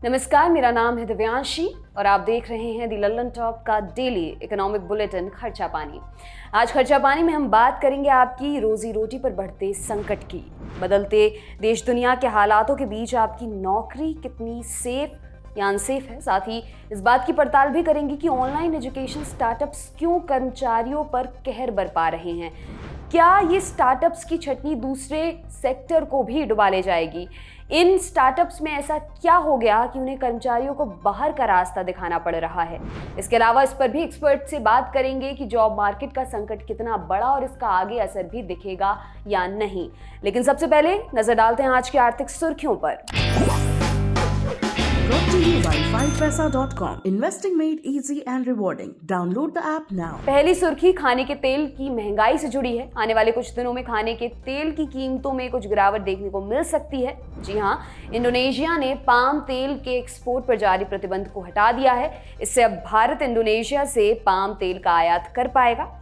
नमस्कार, मेरा नाम है दिव्यांशी और आप देख रहे हैं दी लल्लन टॉप का डेली इकोनॉमिक बुलेटिन खर्चा पानी। आज खर्चा पानी में हम बात करेंगे आपकी रोजी रोटी पर बढ़ते संकट की। बदलते देश दुनिया के हालातों के बीच आपकी नौकरी कितनी सेफ या अनसेफ है। साथ ही इस बात की पड़ताल भी करेंगे कि ऑनलाइन एजुकेशन स्टार्टअप्स क्यों कर्मचारियों पर कहर बरपा रहे हैं। क्या ये स्टार्टअप्स की छटनी दूसरे सेक्टर को भी डुबा ले जाएगी? इन स्टार्टअप्स में ऐसा क्या हो गया कि उन्हें कर्मचारियों को बाहर का रास्ता दिखाना पड़ रहा है? इसके अलावा इस पर भी एक्सपर्ट से बात करेंगे कि जॉब मार्केट का संकट कितना बड़ा और इसका आगे असर भी दिखेगा या नहीं। लेकिन सबसे पहले नजर डालते हैं आज की आर्थिक सुर्खियों पर। Brought to you by 5paisa.com. Investing made easy and rewarding. Download the app now. पहली सुर्खी खाने के तेल की महंगाई से जुड़ी है। आने वाले कुछ दिनों में खाने के तेल की कीमतों में कुछ गिरावट देखने को मिल सकती है। जी हां, इंडोनेशिया ने पाम तेल के एक्सपोर्ट पर जारी प्रतिबंध को हटा दिया है। इससे अब भारत इंडोनेशिया से पाम तेल का आयात कर पाएगा।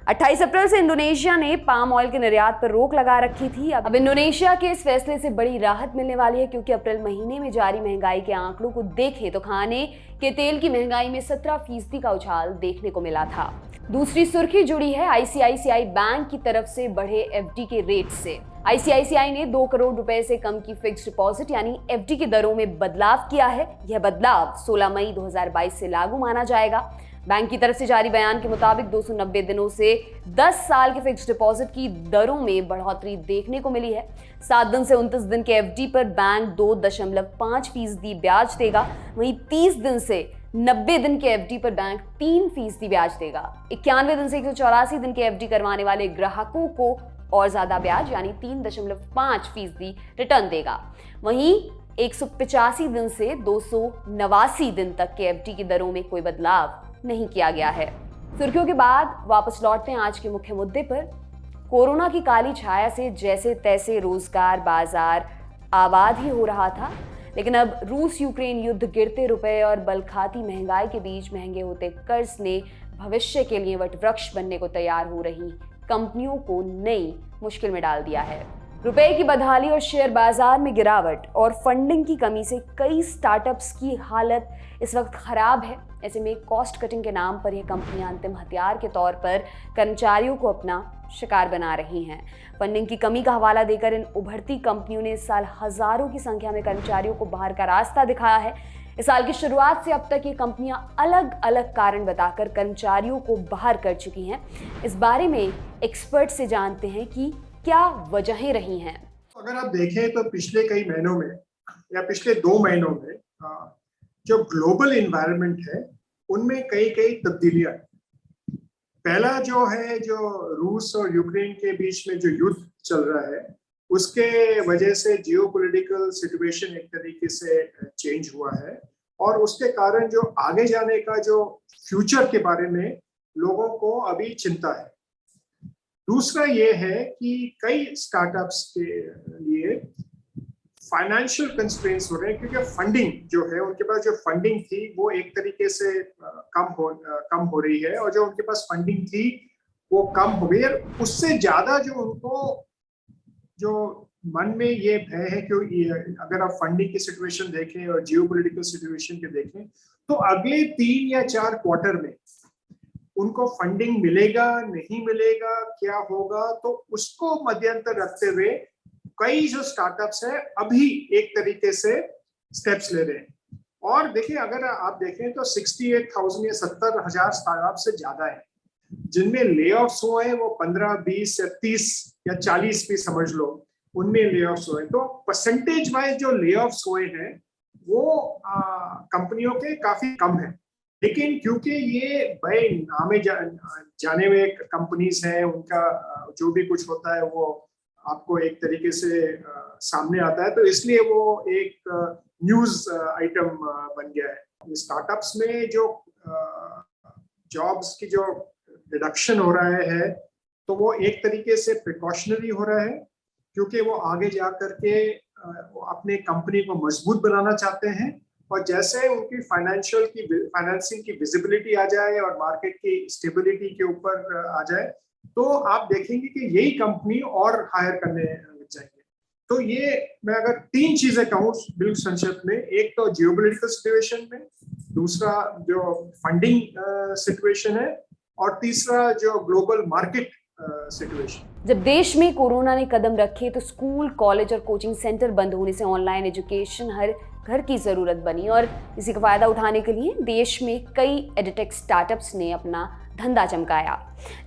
28 अप्रैल से इंडोनेशिया ने पाम ऑयल के निर्यात पर रोक लगा रखी थी। अब इंडोनेशिया के इस फैसले से बड़ी राहत मिलने वाली है, क्योंकि अप्रैल महीने में जारी महंगाई के आंकड़ों को देखें तो खाने के तेल की महंगाई में 17% का उछाल देखने को मिला था। दूसरी सुर्खी जुड़ी है आईसीआईसीआई बैंक की तरफ से बढ़े एफडी के रेट से। आईसीआईसीआई ने 2 करोड़ रुपए से कम की फिक्स्ड डिपॉजिट यानी एफडी की दरों में बदलाव किया है। यह बदलाव 16 मई 2022 से लागू माना जाएगा। बैंक की तरफ से जारी बयान के मुताबिक 290 दिनों से 10 साल के फिक्स्ड डिपॉजिट की दरों में बढ़ोतरी देखने को मिली है। 7 दिन से 29 दिन के एफडी पर बैंक 2.5% ब्याज देगा। वहीं 30 दिन से 90 दिन के एफडी पर बैंक 3% ब्याज देगा। 91 दिन से 184 दिन के एफडी करवाने वाले ग्राहकों को और ज्यादा ब्याज यानी 3.5% रिटर्न देगा। वहीं 185 दिन से 289 दिन तक के एफडी की दरों में कोई बदलाव नहीं किया गया है। सुर्खियों के बाद वापस लौटते हैं आज के मुख्य मुद्दे पर। कोरोना की काली छाया से जैसे तैसे रोजगार बाजार आबाद ही हो रहा था, लेकिन अब रूस यूक्रेन युद्ध, गिरते रुपए और बलखाती महंगाई के बीच महंगे होते कर्ज ने भविष्य के लिए वटवृक्ष बनने को तैयार हो रही कंपनियों को नई मुश्किल में डाल दिया है। रुपए की बदहाली और शेयर बाजार में गिरावट और फंडिंग की कमी से कई स्टार्टअप्स की हालत इस वक्त खराब है। ऐसे में कॉस्ट कटिंग के नाम पर यह कंपनियां अंतिम हथियार के तौर पर कर्मचारियों को अपना शिकार बना रही हैं। फंडिंग की कमी का हवाला देकर इन उभरती कंपनियों ने इस साल हजारों की संख्या में कर्मचारियों को बाहर का रास्ता दिखाया है। इस साल की शुरुआत से अब तक ये कंपनियां अलग अलग कारण बताकर कर्मचारियों को बाहर कर चुकी हैं। इस बारे में एक्सपर्ट से जानते हैं कि क्या वजहें रही हैं। अगर आप देखें तो पिछले कई महीनों में या पिछले 2 महीनों में जो ग्लोबल एनवायरनमेंट है उनमें कई कई तब्दीलियां। पहला जो है, जो रूस और यूक्रेन के बीच में जो युद्ध चल रहा है उसके वजह से जियोपॉलिटिकल सिचुएशन एक तरीके से चेंज हुआ है और उसके कारण जो आगे जाने का जो फ्यूचर के बारे में लोगों को अभी चिंता है। दूसरा ये है कि कई स्टार्टअप्स के लिए फाइनेंशियल कंस्ट्रेंट्स हो रहे हैं, क्योंकि फंडिंग जो है, उनके पास जो फंडिंग थी वो एक तरीके से कम हो रही है और जो उनके पास फंडिंग थी वो कम हो गई है। उससे ज्यादा जो उनको जो मन में ये भय है कि अगर आप फंडिंग की सिचुएशन देखें और जियोपॉलिटिकल सिचुएशन के देखें तो अगले 3 या 4 क्वार्टर में उनको फंडिंग मिलेगा नहीं मिलेगा, क्या होगा, तो उसको मद्देनजर रखते हुए कई जो स्टार्टअप्स है अभी एक तरीके से स्टेप्स ले रहे हैं। और देखिए, अगर आप देखें तो 68,000 या 70,000 स्टार्टअप से ज्यादा है जिनमें ले ऑफ्स हुए हैं। वो 15, 20 या 30 या 40 भी समझ लो, उनमें ले ऑफ्स हुए। तो परसेंटेज वाइज जो ले ऑफ्स हुए हैं वो कंपनियों के काफी कम है, लेकिन क्योंकि ये बड़े नामे जाने हुए कंपनीज हैं, उनका जो भी कुछ होता है वो आपको एक तरीके से सामने आता है, तो इसलिए वो एक न्यूज आइटम बन गया है। स्टार्टअप्स में जो जॉब्स की जो रिडक्शन हो रहा है तो वो एक तरीके से प्रिकॉशनरी हो रहा है, क्योंकि वो आगे जा करके अपने कंपनी को मजबूत बनाना चाहते हैं। और जैसे उनकी फाइनेंसिंग की विजिबिलिटी आ जाए और मार्केट की स्टेबिलिटी के ऊपर आ जाए तो आप देखेंगे कि यही कंपनी और हायर करने लग जाएंगे। तो ये मैं अगर 3 चीजें कहूँ बिल्कुल संक्षिप्त में, एक तो जियोपॉलिटिकल सिचुएशन में, दूसरा जो फंडिंग सिचुएशन है, और तीसरा जो ग्लोबल मार्केट सिचुएशन। जब देश में कोरोना ने कदम रखे तो स्कूल, कॉलेज और कोचिंग सेंटर बंद होने से ऑनलाइन एजुकेशन हर घर की ज़रूरत बनी और इसी का फ़ायदा उठाने के लिए देश में कई एडटेक स्टार्टअप्स ने अपना धंधा चमकाया।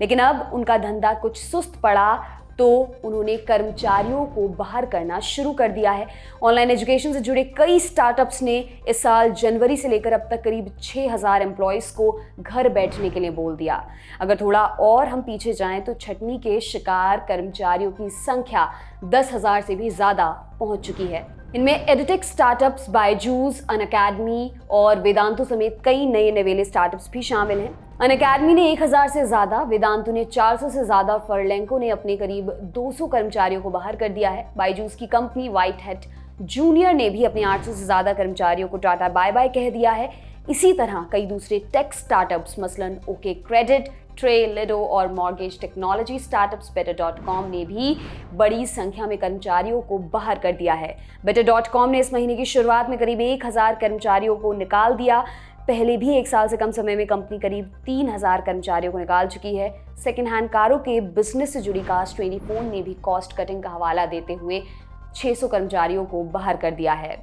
लेकिन अब उनका धंधा कुछ सुस्त पड़ा तो उन्होंने कर्मचारियों को बाहर करना शुरू कर दिया है। ऑनलाइन एजुकेशन से जुड़े कई स्टार्टअप्स ने इस साल जनवरी से लेकर अब तक करीब 6000 एम्प्लॉयज़ को घर बैठने के लिए बोल दिया। अगर थोड़ा और हम पीछे जाएं तो छटनी के शिकार कर्मचारियों की संख्या 10,000 से भी ज़्यादा पहुंच चुकी है। इनमें एडटेक स्टार्टअप्स बायजूस, अनअकैडमी और वेदांतु समेत कई नए नवेले स्टार्टअप्स भी शामिल हैं। अनअकैडमी ने 1000 से ज़्यादा, वेदांतु ने 400 से ज़्यादा, फर्लेंको ने अपने करीब 200 कर्मचारियों को बाहर कर दिया है। बायजूस की कंपनी व्हाइट हैट जूनियर ने भी अपने 800 से ज़्यादा कर्मचारियों को टाटा बाय बाय कह दिया है। इसी तरह कई दूसरे टेक स्टार्टअप्स मसलन ओके क्रेडिट, ट्रे, लिडो और मॉर्गेज टेक्नोलॉजी स्टार्टअप्स better.com ने भी बड़ी संख्या में कर्मचारियों को बाहर कर दिया है। better.com ने इस महीने की शुरुआत में करीब 1000 कर्मचारियों को निकाल दिया। पहले भी 1 साल से कम समय में कंपनी करीब 3000 कर्मचारियों को निकाल चुकी है। सेकेंड हैंड कारों के बिजनेस से जुड़ी Cars24 ने भी कॉस्ट कटिंग का हवाला देते हुए 600 कर्मचारियों को बाहर कर दिया है।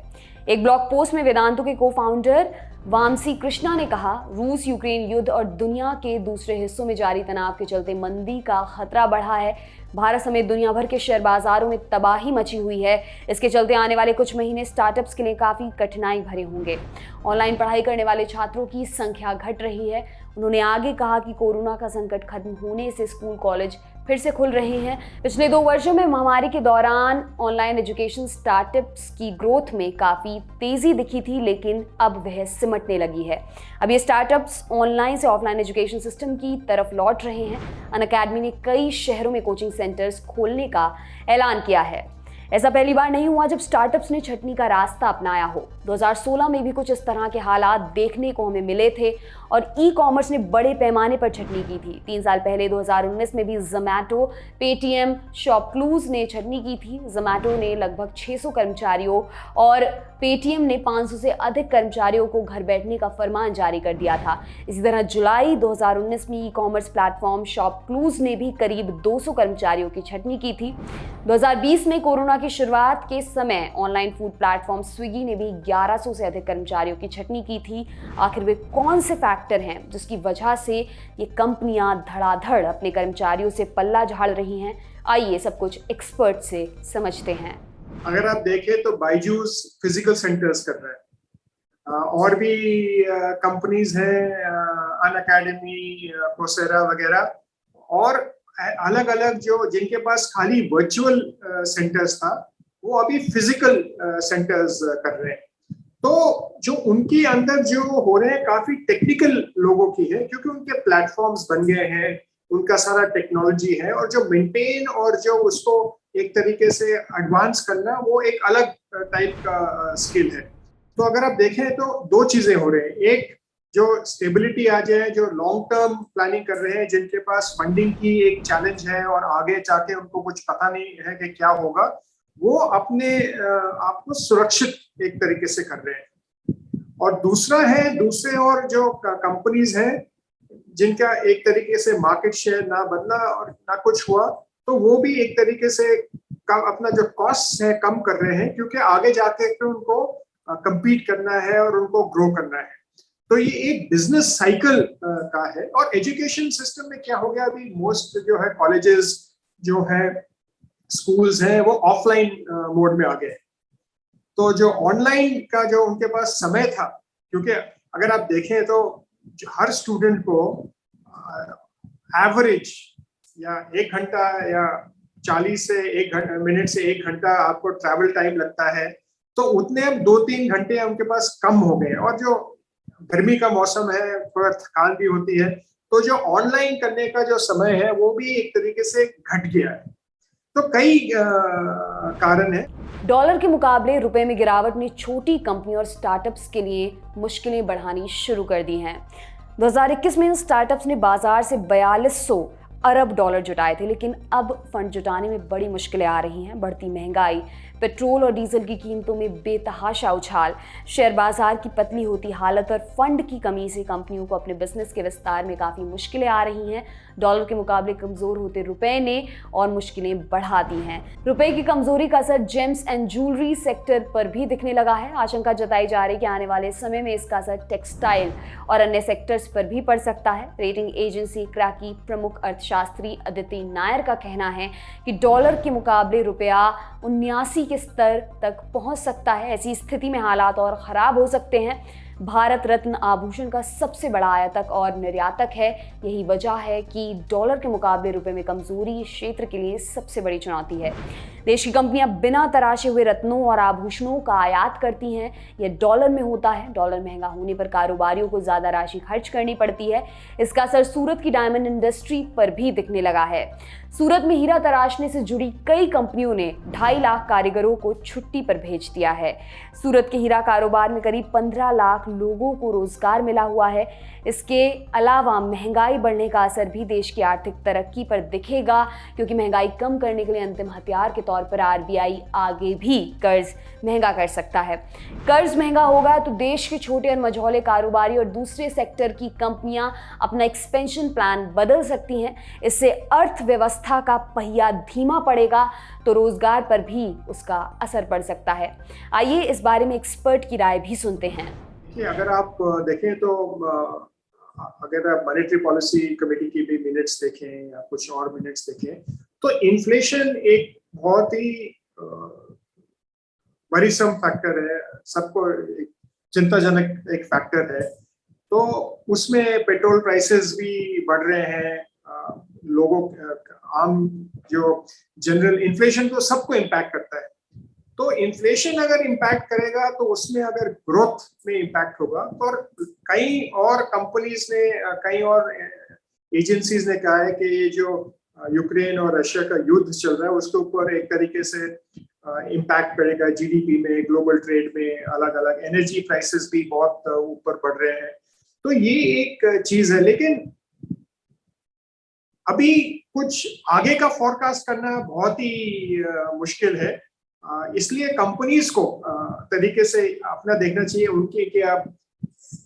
एक ब्लॉग पोस्ट में वेदांतु के को फाउंडर वामसी कृष्णा ने कहा, रूस यूक्रेन युद्ध और दुनिया के दूसरे हिस्सों में जारी तनाव के चलते मंदी का खतरा बढ़ा है। भारत समेत दुनिया भर के शेयर बाजारों में तबाही मची हुई है। इसके चलते आने वाले कुछ महीने स्टार्टअप्स के लिए काफ़ी कठिनाई भरे होंगे। ऑनलाइन पढ़ाई करने वाले छात्रों की संख्या घट रही है। उन्होंने आगे कहा कि कोरोना का संकट खत्म होने से स्कूल, कॉलेज फिर से खुल रहे हैं। पिछले 2 वर्षों में महामारी के दौरान ऑनलाइन एजुकेशन स्टार्टअप्स की ग्रोथ में काफ़ी तेज़ी दिखी थी, लेकिन अब वह सिमटने लगी है। अब ये स्टार्टअप्स ऑनलाइन से ऑफलाइन एजुकेशन सिस्टम की तरफ लौट रहे हैं। अनअकैडमी ने कई शहरों में कोचिंग सेंटर्स खोलने का ऐलान किया है। ऐसा पहली बार नहीं हुआ जब स्टार्टअप्स ने छटनी का रास्ता अपनाया हो। 2016 में भी कुछ इस तरह के हालात देखने को हमें मिले थे और ई कॉमर्स ने बड़े पैमाने पर छटनी की थी। 3 साल पहले 2019 में भी जोमैटो, पेटीएम, शॉपक्लूज ने छटनी की थी। जोमैटो ने लगभग 600 कर्मचारियों और पेटीएम ने 500 से अधिक कर्मचारियों को घर बैठने का फरमान जारी कर दिया था। इसी तरह जुलाई 2019 में ई कॉमर्स प्लेटफॉर्म शॉपक्लूज ने भी करीब 200 कर्मचारियों की छटनी की थी। 2020 में कोरोना की शुरुआत के समय ऑनलाइन फूड प्लेटफॉर्म स्विगी ने भी 1100 से अधिक कर्मचारियों की छटनी की थी। आखिर वे कौन से फैक्टर हैं जिसकी वजह से ये कंपनियां धड़ाधड़ अपने कर्मचारियों से पल्ला झाड़ रही हैं? आइए सब कुछ एक्सपर्ट से समझते हैं। अगर आप देखें तो बायजूस फिजिकल सेंटर्स कर रहा है, और भी कंपनीज हैं, अनअकैडमी, कोसेरा वगैरह, और अलग अलग जो जिनके पास खाली वर्चुअल सेंटर्स था वो अभी फिजिकल सेंटर्स कर रहे हैं। तो जो उनके अंदर जो हो रहे हैं काफी टेक्निकल लोगों की है, क्योंकि उनके प्लेटफॉर्म्स बन गए हैं, उनका सारा टेक्नोलॉजी है, और जो मेंटेन और जो उसको एक तरीके से एडवांस करना वो एक अलग टाइप का स्किल है। तो अगर आप देखें तो 2 चीजें हो रहे हैं। एक, जो स्टेबिलिटी आ जाए, जो लॉन्ग टर्म प्लानिंग कर रहे हैं, जिनके पास फंडिंग की एक चैलेंज है और आगे जाके उनको कुछ पता नहीं है कि क्या होगा, वो अपने आप को सुरक्षित एक तरीके से कर रहे हैं। और दूसरा है, दूसरे और जो कंपनीज हैं जिनका एक तरीके से मार्केट शेयर ना बदला और ना कुछ हुआ, तो वो भी एक तरीके से अपना जो कॉस्ट है कम कर रहे हैं, क्योंकि आगे जाके फिर उनको compete करना है और उनको ग्रो करना है। तो ये एक बिजनेस साइकिल का है। और एजुकेशन सिस्टम में क्या हो गया, अभी मोस्ट जो है कॉलेजेस जो है, स्कूल्स हैं, वो ऑफलाइन मोड में आ गए। तो जो ऑनलाइन का जो उनके पास समय था, क्योंकि अगर आप देखें तो हर स्टूडेंट को एवरेज या 1 घंटा या 40 से 1 मिनट से 1 घंटा आपको ट्रैवल टाइम लगता है, तो उतने अब 2-3 घंटे उनके पास कम हो गए। और जो गर्मी का मौसम है, थोड़ा थकान भी होती है, तो जो ऑनलाइन करने का जो समय है वो भी एक तरीके से घट गया है। तो कई कारण है। डॉलर के मुकाबले रुपए में गिरावट ने छोटी कंपनी और स्टार्टअप्स के लिए मुश्किलें बढ़ानी शुरू कर दी हैं। 2021 में इन स्टार्टअप्स ने बाजार से 4200 अरब डॉलर जुटाए थे, लेकिन अब फंड जुटाने में बड़ी मुश्किलें आ रही हैं। बढ़ती महंगाई, पेट्रोल और डीजल की कीमतों में बेतहाशा उछाल, शेयर बाजार की पतली होती हालत और फंड की कमी से कंपनियों को अपने बिजनेस के विस्तार में काफ़ी मुश्किलें आ रही हैं। डॉलर के मुकाबले कमज़ोर होते रुपए ने और मुश्किलें बढ़ा दी हैं। रुपए की कमजोरी का असर जेम्स एंड ज्वेलरी सेक्टर पर भी दिखने लगा है। आशंका जताई जा रही है कि आने वाले समय में इसका असर टेक्सटाइल और अन्य सेक्टर्स पर भी पड़ सकता है। रेटिंग एजेंसी क्रा की प्रमुख अर्थशास्त्री अदिति नायर का कहना है कि डॉलर के मुकाबले रुपया 79 के स्तर तक पहुंच सकता है। ऐसी स्थिति में हालात और खराब हो सकते हैं। भारत रत्न आभूषण का सबसे बड़ा आयातक और निर्यातक है। यही वजह है कि डॉलर के मुकाबले रुपए में कमजोरी इस क्षेत्र के लिए सबसे बड़ी चुनौती है। देश की कंपनियां बिना तराशे हुए रत्नों और आभूषणों का आयात करती हैं। यह डॉलर में होता है। डॉलर महंगा होने पर कारोबारियों को ज्यादा राशि खर्च करनी पड़ती है। इसका असर सूरत की डायमंड इंडस्ट्री पर भी दिखने लगा है। सूरत में हीरा तराशने से जुड़ी कई कंपनियों ने 2.5 लाख कारीगरों को छुट्टी पर भेज दिया है। सूरत के हीरा कारोबार में करीब 15 लाख लोगों को रोजगार मिला हुआ है। इसके अलावा महंगाई बढ़ने का असर भी देश की आर्थिक तरक्की पर दिखेगा, क्योंकि महंगाई कम करने के लिए अंतिम हथियार के तौर पर आरबीआई आगे भी कर्ज महंगा कर सकता है। कर्ज महंगा होगा तो देश के छोटे और मझौले कारोबारी और दूसरे सेक्टर की कंपनियां अपना एक्सपेंशन प्लान बदल सकती हैं। इससे अर्थव्यवस्था का पहिया धीमा पड़ेगा तो रोजगार पर भी उसका असर पड़ सकता है। आइए इस बारे में एक्सपर्ट की राय भी सुनते हैं। कि अगर आप देखें तो अगर आप मॉनेटरी पॉलिसी कमेटी की भी मिनट्स देखें या कुछ और मिनट्स देखें तो इन्फ्लेशन एक बहुत ही वरीसम फैक्टर है, सबको एक चिंताजनक एक फैक्टर है। तो उसमें पेट्रोल प्राइसेस भी बढ़ रहे हैं। लोगों आम जो जनरल इन्फ्लेशन तो सबको इम्पैक्ट करता है। तो इन्फ्लेशन अगर इम्पैक्ट करेगा तो उसमें अगर ग्रोथ में इम्पैक्ट होगा। और कई और कंपनीज ने, कई और एजेंसीज ने कहा है कि ये जो यूक्रेन और रशिया का युद्ध चल रहा है उसके ऊपर एक तरीके से इम्पैक्ट करेगा जीडीपी में, ग्लोबल ट्रेड में, अलग अलग एनर्जी प्राइसेस भी बहुत ऊपर बढ़ रहे हैं। तो ये एक चीज है, लेकिन अभी कुछ आगे का फोरकास्ट करना बहुत ही मुश्किल है। इसलिए कंपनीज को तरीके से अपना देखना चाहिए, उनके क्या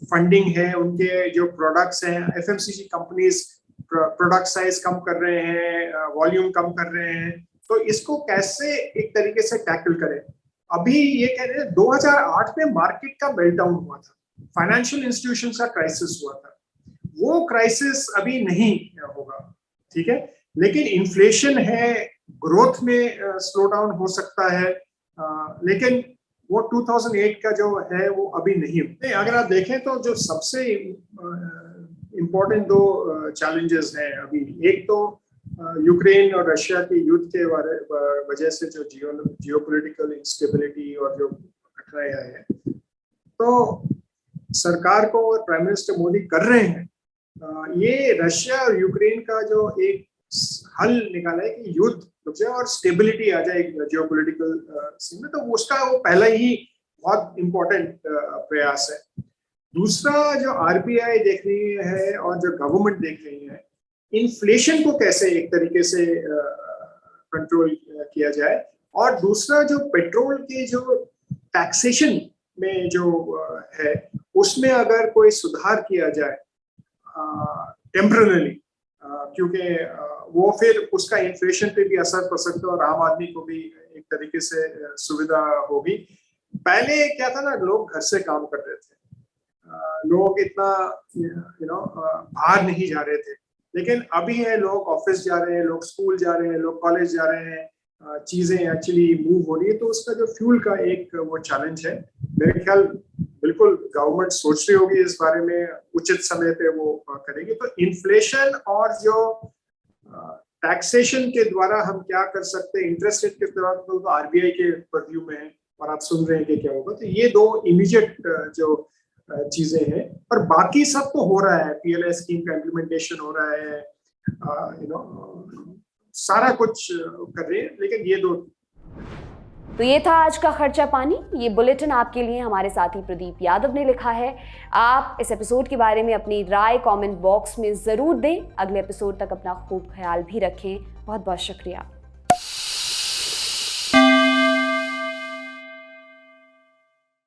फंडिंग है, उनके जो प्रोडक्ट्स हैं। एफएमसीजी कंपनीज प्रोडक्ट साइज कम कर रहे हैं, वॉल्यूम कम कर रहे हैं, तो इसको कैसे एक तरीके से टैकल करें। अभी ये कह रहे हैं 2008 में मार्केट का मेल्टडाउन हुआ था, फाइनेंशियल इंस्टीट्यूशन का क्राइसिस हुआ था। वो क्राइसिस अभी नहीं होगा, ठीक है, लेकिन इन्फ्लेशन है, ग्रोथ में स्लो डाउन हो सकता है, लेकिन वो 2008 का जो है वो अभी नहीं। अगर आप देखें तो जो सबसे इम्पोर्टेंट दो चैलेंजेस हैं अभी, एक तो यूक्रेन और रशिया के युद्ध के वजह से जो जियोपॉलिटिकल इंस्टेबिलिटी और जो कठिनाइयां हैं, तो सरकार को और प्राइम मिनिस्टर मोदी कर रहे हैं ये रशिया और यूक्रेन का जो एक हल निकाला है कि युद्ध रुक जाए और स्टेबिलिटी आ जाए जियोपॉलिटिकल सीन में, तो उसका वो पहला ही बहुत इम्पोर्टेंट प्रयास है। दूसरा जो आरबीआई देख रही है और जो गवर्नमेंट देख रही है, इन्फ्लेशन को कैसे एक तरीके से कंट्रोल किया जाए, और दूसरा जो पेट्रोल के जो टैक्सेशन में जो है उसमें अगर कोई सुधार किया जाए टेम्पररी, क्योंकि वो फिर उसका इन्फ्लेशन पे भी असर पड़ सकता है और आम आदमी को भी एक तरीके से सुविधा होगी। पहले क्या था ना, लोग घर से काम कर रहे थे, लोग इतना बाहर नहीं जा रहे थे, लेकिन अभी है लोग ऑफिस जा रहे हैं, लोग स्कूल जा रहे हैं, लोग कॉलेज जा रहे हैं, चीजें एक्चुअली मूव हो रही है। तो उसका जो फ्यूल का एक वो चैलेंज है, मेरे ख्याल बिल्कुल गवर्नमेंट सोच रही होगी इस बारे में, उचित समय पे वो करेगी। तो इन्फ्लेशन और जो टैक्सेशन के द्वारा हम क्या कर सकते हैं, इंटरेस्ट रेट के द्वारा, तो आरबीआई के परव्यू में है और आप सुन रहे हैं कि क्या होगा। तो ये दो इमीडिएट जो चीजें हैं, और बाकी सब तो हो रहा है, पीएलआई स्कीम का इम्प्लीमेंटेशन हो रहा है, सारा कुछ कर रहे हैं, लेकिन ये दो तो ये था आज का खर्चा पानी। ये बुलेटिन आपके लिए हमारे साथी प्रदीप यादव ने लिखा है। आप इस एपिसोड के बारे में अपनी राय कमेंट बॉक्स में ज़रूर दें। अगले एपिसोड तक अपना खूब ख्याल भी रखें। बहुत बहुत शुक्रिया।